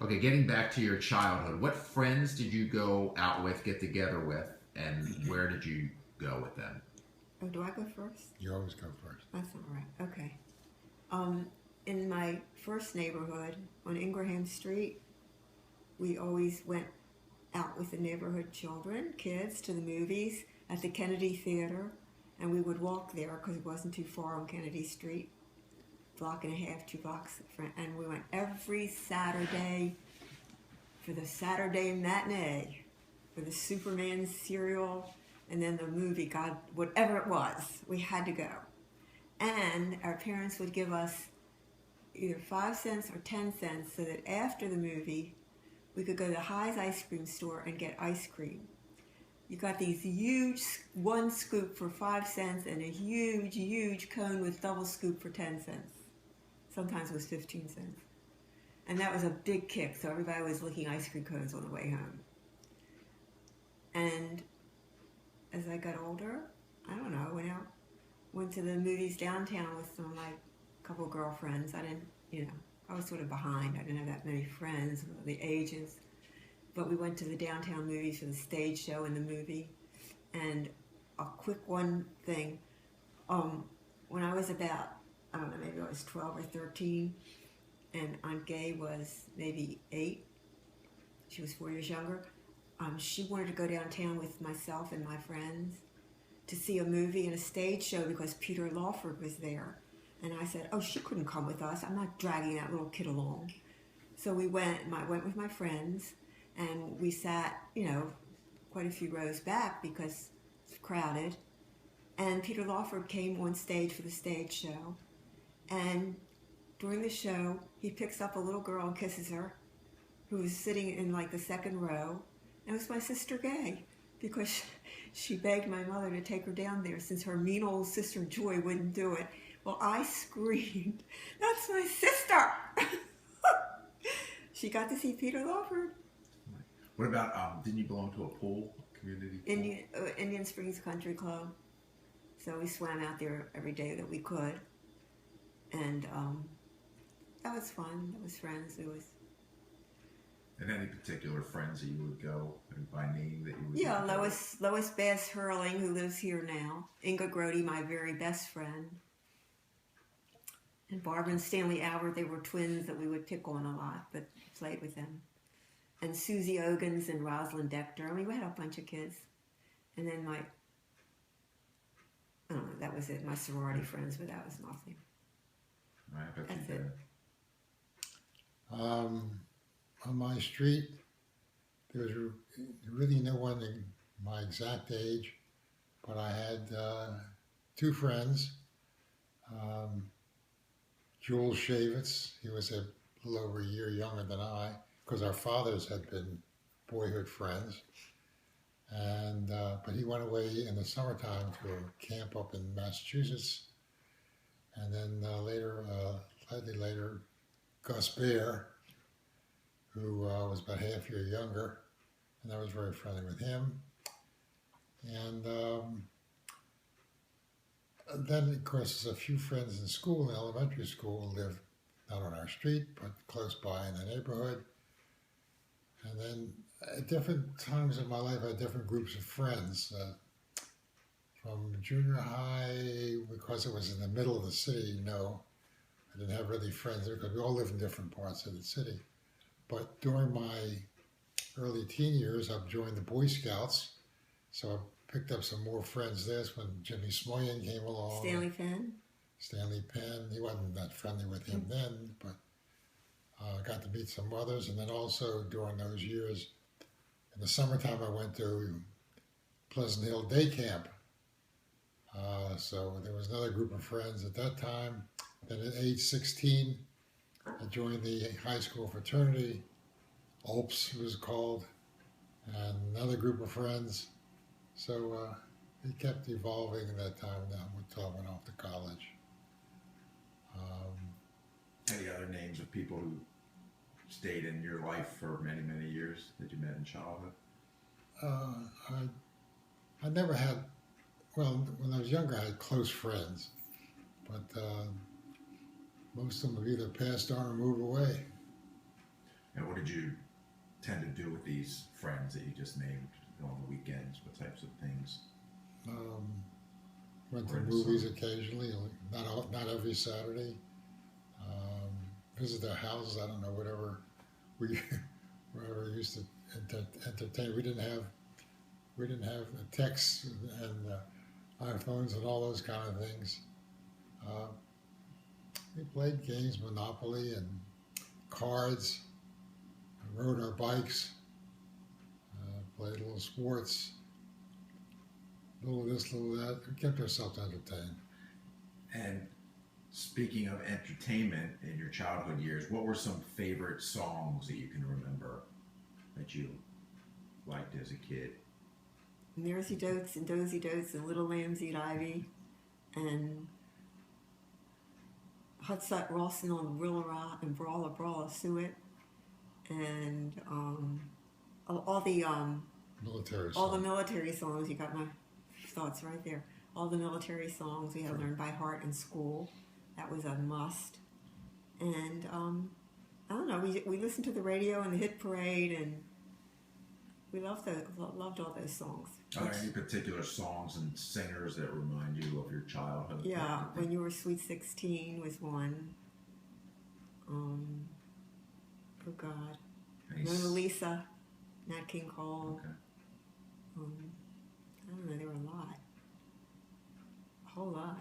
Okay, getting back to your childhood, what friends did you go out with, get together with, and where did you go with them? Oh, do I go first? You always go first. That's not right. Okay. Um, in my first neighborhood on Ingraham Street, we always went out with the neighborhood children, kids, to the movies at the Kennedy Theater, and we would walk there because it wasn't too far on Kennedy Street, block and a half, 2 blocks, and we went every Saturday for the Saturday matinee, for the Superman serial, and then the movie, God, whatever it was, we had to go. And our parents would give us either 5 cents or 10 cents so that after the movie, we could go to High's ice cream store and get ice cream. You got these huge one scoop for 5 cents and a huge, huge cone with double scoop for 10 cents. Sometimes it was 15 cents. And that was a big kick, so everybody was licking ice cream cones on the way home. And as I got older, I don't know, went to the movies downtown with some of my couple of girlfriends. I didn't, I was sort of behind. I didn't have that many friends, the ages. But we went to the downtown movies for the stage show and the movie. And a quick one thing, when I was about, I don't know, maybe I was 12 or 13, and Aunt Gay was maybe 8. She was 4 years younger. She wanted to go downtown with myself and my friends to see a movie and a stage show because Peter Lawford was there. And I said, oh, she couldn't come with us. I'm not dragging that little kid along. So we went, I went with my friends, and we sat, quite a few rows back because it's crowded. And Peter Lawford came on stage for the stage show. And during the show, he picks up a little girl and kisses her, who was sitting in like the second row. And it was my sister Gay, because she begged my mother to take her down there since her mean old sister Joy wouldn't do it. Well, I screamed, that's my sister! She got to see Peter Lawford. What about, didn't you belong to a pool, community pool? Indian Springs Country Club. So we swam out there every day that we could. And that was fun. That was friends. It was. And any particular friends that you would go by name that you would? Yeah, Lois Bass Hurling, who lives here now. Inga Grody, my very best friend. And Barbara and Stanley Albert, they were twins that we would pick on a lot, but played with them. And Susie Ogans and Rosalind Dector. I mean, we had a bunch of kids. And then I don't know, that was it. My sorority friends, but that was nothing. I bet That's you did. On my street, there was really no one in my exact age, but I had 2 friends. Jules Shavitz, he was a little over a year younger than I, because our fathers had been boyhood friends. And but he went away in the summertime to a camp up in Massachusetts. And then slightly later, Gus Bear, who was about half a year younger, and I was very friendly with him. And then, of course, there's a few friends in school, in elementary school, who lived not on our street, but close by in the neighborhood. And then at different times in my life, I had different groups of friends. From junior high, because it was in the middle of the city, I didn't have really friends there because we all lived in different parts of the city. But during my early teen years, I've joined the Boy Scouts, so I picked up some more friends there. That's when Jimmy Smoyen came along. Stanley Penn. Stanley Penn. He wasn't that friendly with him then, but got to meet some others. And then also during those years, in the summertime, I went to Pleasant Hill Day Camp. So there was another group of friends at that time. Then at age 16, I joined the high school fraternity. OPS was called, and another group of friends. So it kept evolving in that time until I went off to college. Any other names of people who stayed in your life for many, many years that you met in childhood? I never had, well, when I was younger, I had close friends, but most of them have either passed on or moved away. And what did you tend to do with these friends that you just named on the weekends? What types of things? Went to Where in the movies summer? occasionally, not every Saturday. Visit their houses. I don't know, we whatever used to entertain. We didn't have texts and iPhones and all those kind of things. Uh, we played games, Monopoly and cards. Rode our bikes. Played little sports. Little this, little that. We kept ourselves entertained. And speaking of entertainment in your childhood years, what were some favorite songs that you can remember that you liked as a kid? Mersey Dotes and Dozy Dotes and Little Lambs Eat Ivy and Hutsut Rawson on Willarah and Brawler Brawler Suet and all the Military all the songs. military songs. You got my thoughts right there. All the military songs we had to learn by heart in school. That was a must. And I don't know. We listened to the radio and the hit parade, and we loved all those songs. Are there any particular songs and singers that remind you of your childhood? Yeah, When You Were Sweet 16 was one. Oh God, Any Mona Lisa, Nat King Cole. Okay. I don't know. There were a lot, a whole lot.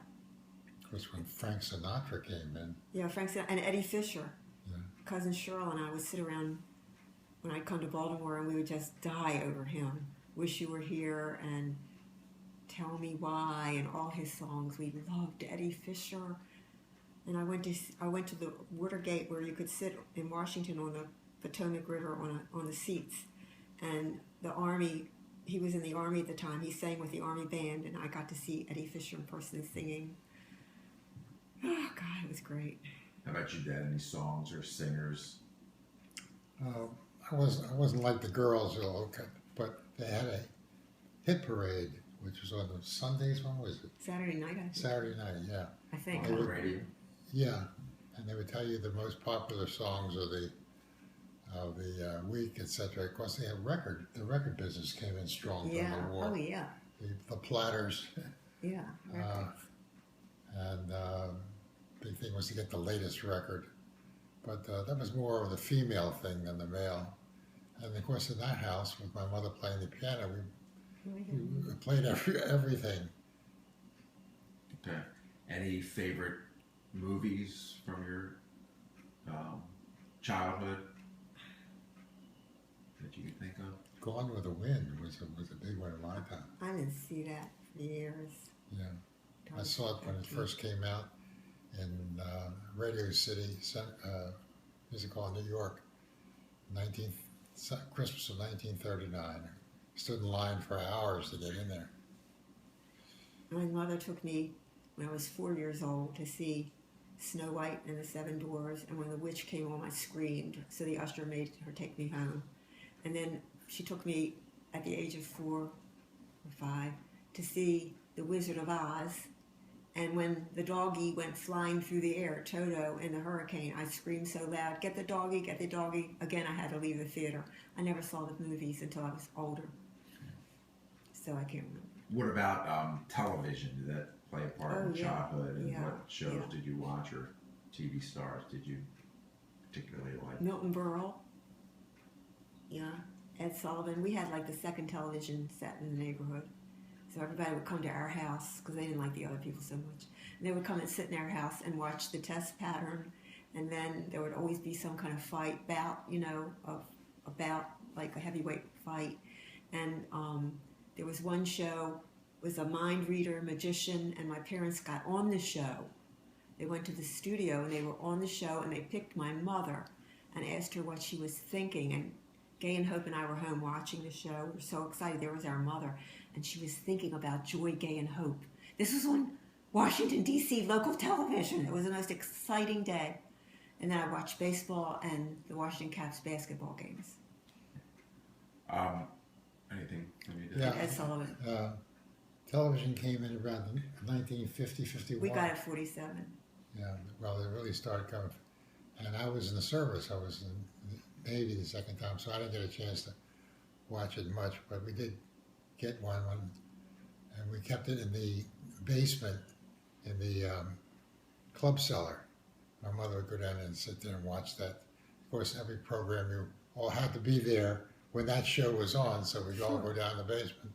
Of course, when Frank Sinatra came in, Yeah, Frank Sinatra and Eddie Fisher. yeah, Cousin Cheryl and I would sit around when I'd come to Baltimore, and we would just die over him. Wish You Were Here and Tell Me Why and all his songs. We loved Eddie Fisher. And I went to the Watergate where you could sit in Washington on the Potomac River on the seats. And the Army, he was in the Army at the time. He sang with the Army band, and I got to see Eddie Fisher in person singing. Oh God, it was great. How about you, Dad? Any songs or singers? I wasn't like the girls, but they had a hit parade, which was on the Sundays. When was it? Saturday night, I think. Saturday night, yeah, I think. On the radio? yeah, and they would tell you the most popular songs of the week, etc. Of course, they had the record business came in strong Yeah. from the war. Oh, yeah. The Platters, Yeah. and big thing was to get the latest record. But that was more of the female thing than the male. And of course, in that house, with my mother playing the piano, we played everything. Okay. Any favorite movies from your childhood that you can think of? Gone with the Wind was a big one in my time. I didn't see that for years. Yeah, I saw it when it first came out in Radio City Music Hall in New York, Christmas of 1939. Stood in line for hours to get in there. My mother took me when I was 4 years old to see Snow White and the Seven Dwarfs, and when the witch came on, I screamed. So the usher made her take me home. And then she took me at the age of 4 or 5 to see The Wizard of Oz. And when the doggy went flying through the air, Toto in the hurricane, I screamed so loud, get the doggy, get the doggy. Again, I had to leave the theater. I never saw the movies until I was older. So I can't remember. What about television? Did that play a part in yeah. childhood? And Yeah. what shows Yeah. did you watch or TV stars did you particularly like? Milton Berle. Yeah. Ed Sullivan. We had like the second television set in the neighborhood. So everybody would come to our house because they didn't like the other people so much. And they would come and sit in our house and watch the test pattern. And then there would always be some kind of fight bout, about like a heavyweight fight. And there was one show with a mind reader, magician, and my parents got on the show. They went to the studio and they were on the show, and they picked my mother and asked her what she was thinking. And Gay and Hope and I were home watching the show. We were so excited. There was our mother, and she was thinking about Joy, Gay, and Hope. This was on Washington, D.C. local television. It was the most exciting day. And then I watched baseball and the Washington Caps basketball games. Anything from you? Yeah. Ed Sullivan. Television came in around 1950, 51. We got it 47. Yeah, well, they really started coming. And I was in the service. I was maybe the second time, so I didn't get a chance to watch it much. But we did get one, and we kept it in the basement in the club cellar. My mother would go down and sit there and watch that. Of course, every program you all had to be there when that show was on, so we'd all go down the basement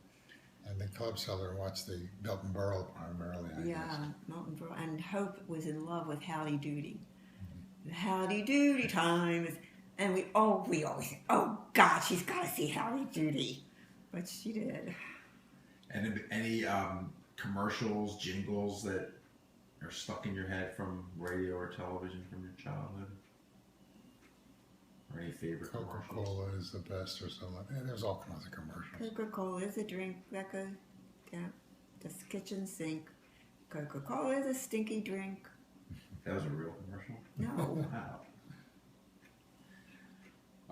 and the club cellar and watch the Milton Berle primarily. I guess. Milton Berle. And Hope was in love with Howdy Doody. The Howdy Doody times. And we always say, oh God, she's got to see Howdy Doody. But she did. And any commercials, jingles that are stuck in your head from radio or television from your childhood? Or any favorite commercials? Coca-Cola is the best or something like that. There's all kinds of commercials. Coca-Cola is a drink that goes down the kitchen sink. Coca-Cola is a stinky drink. That was a real commercial? No. Wow.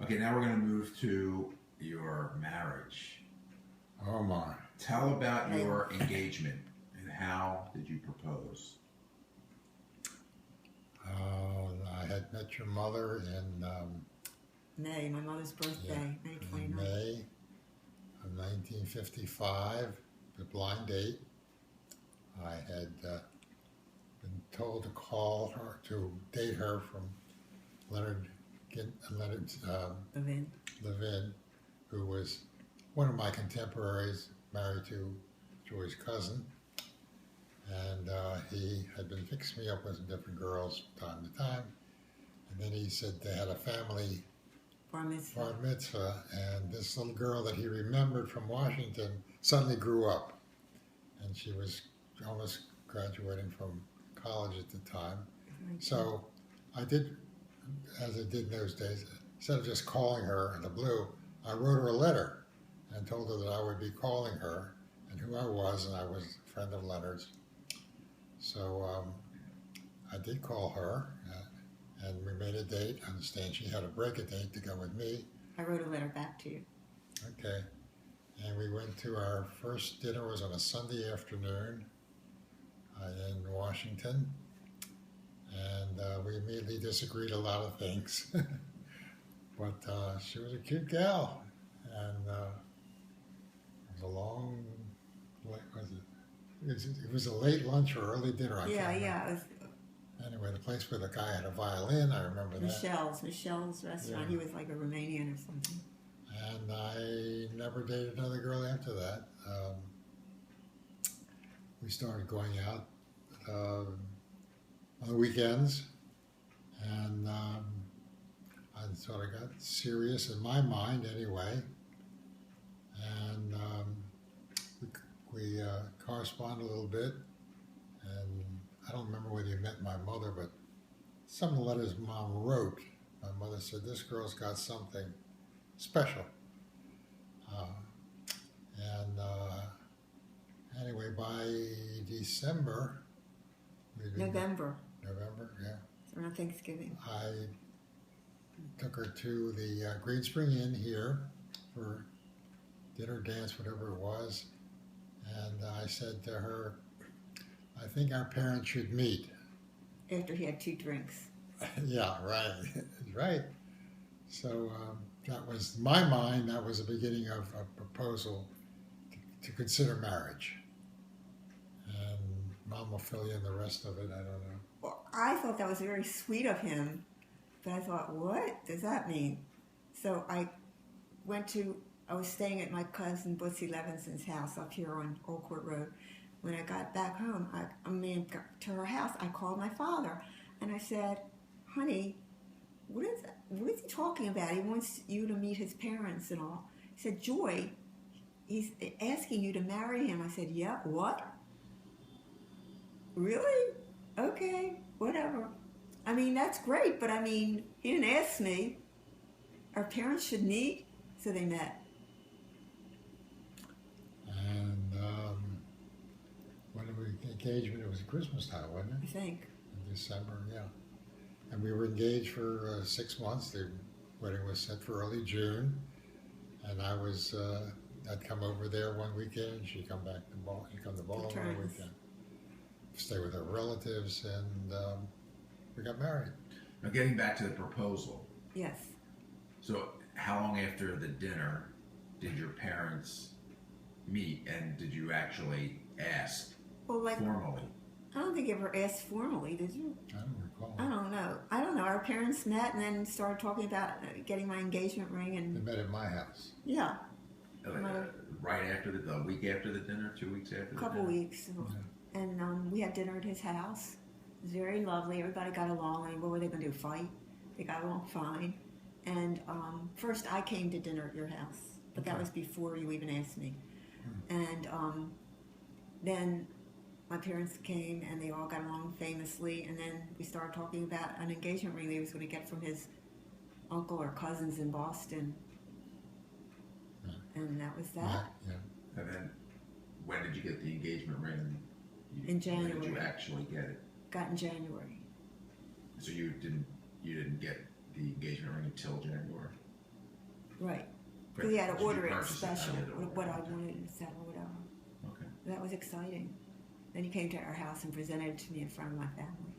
Okay, now we're going to move to your marriage. Oh my. Tell about your engagement and how did you propose? I had met your mother in May, my mother's birthday, May 29th. May of 1955, the blind date. I had been told to call her, to date her from Leonard Levin, who was one of my contemporaries, married to Joy's cousin. And he had been fixing me up with different girls from time to time. And then he said they had a family bar mitzvah, and this little girl that he remembered from Washington suddenly grew up. And she was almost graduating from college at the time. So I did, as I did in those days, instead of just calling her in the blue, I wrote her a letter and told her that I would be calling her and who I was, and I was a friend of Leonard's. So I did call her, and we made a date. I understand she had to break a date to go with me. I wrote a letter back to you. Okay. And we went to our first dinner, was on a Sunday afternoon in Washington. And we immediately disagreed a lot of things. But she was a cute gal. And it was a long, what was it? It was a late lunch or early dinner. Yeah. It was Anyway, the place where the guy had a violin, I remember that. Michelle's restaurant. Yeah. He was like a Romanian or something. And I never dated another girl after that. We started going out on the weekends, and I sort of got serious in my mind anyway. And we corresponded a little bit, and I don't remember whether you met my mother, but some of the letters Mom wrote, my mother said, this girl's got something special. Anyway, by December, November, yeah, around Thanksgiving. I took her to the Green Spring Inn here for dinner, dance, whatever it was. And I said to her, I think our parents should meet. After he had 2 drinks. Yeah, right. Right. So that was, in my mind, that was the beginning of a proposal to consider marriage. And Mom will fill you in the rest of it, I don't know. Well, I thought that was very sweet of him, but I thought, what does that mean? So I was staying at my cousin Bootsy Levinson's house up here on Old Court Road. When I got back home, got to her house, I called my father, and I said, honey, what is he talking about? He wants you to meet his parents and all. He said, Joy, he's asking you to marry him. I said, yeah, what? Really? Okay, whatever. I mean, that's great, but I mean, he didn't ask me. Our parents should meet, so they met. And when we engagement, it was Christmas time, wasn't I it? think. In December, yeah. And we were engaged for 6 months. The wedding was set for early June. And I'd come over there one weekend. She'd come back to Baltimore one weekend. Stay with her relatives, and we got married. Now, getting back to the proposal. Yes. So, how long after the dinner did your parents meet, and did you actually ask Well, like, formally? I don't think you ever asked formally, did you? I don't recall. I don't know. I don't know. Our parents met and then started talking about getting my engagement ring, They and met at my house. yeah, Right after the week after the dinner, 2 weeks after a the couple dinner? weeks. And we had dinner at his house. It was very lovely. Everybody got along. And what were they going to do? Fight? They got along fine. And first, I came to dinner at your house, but that Okay. was before you even asked me. And then my parents came, and they all got along famously. And then we started talking about an engagement ring he was going to get from his uncle or cousins in Boston. And that was that. Yeah. And then, when did you get the engagement ring? In When did January. you actually get it? Got in January. So you didn't get the engagement ring until January. Right. But Because he had did to you order it purchase special, Oh, you had to order what it. I wanted instead or whatever. Okay. That was exciting. Then he came to our house and presented it to me in front of my family.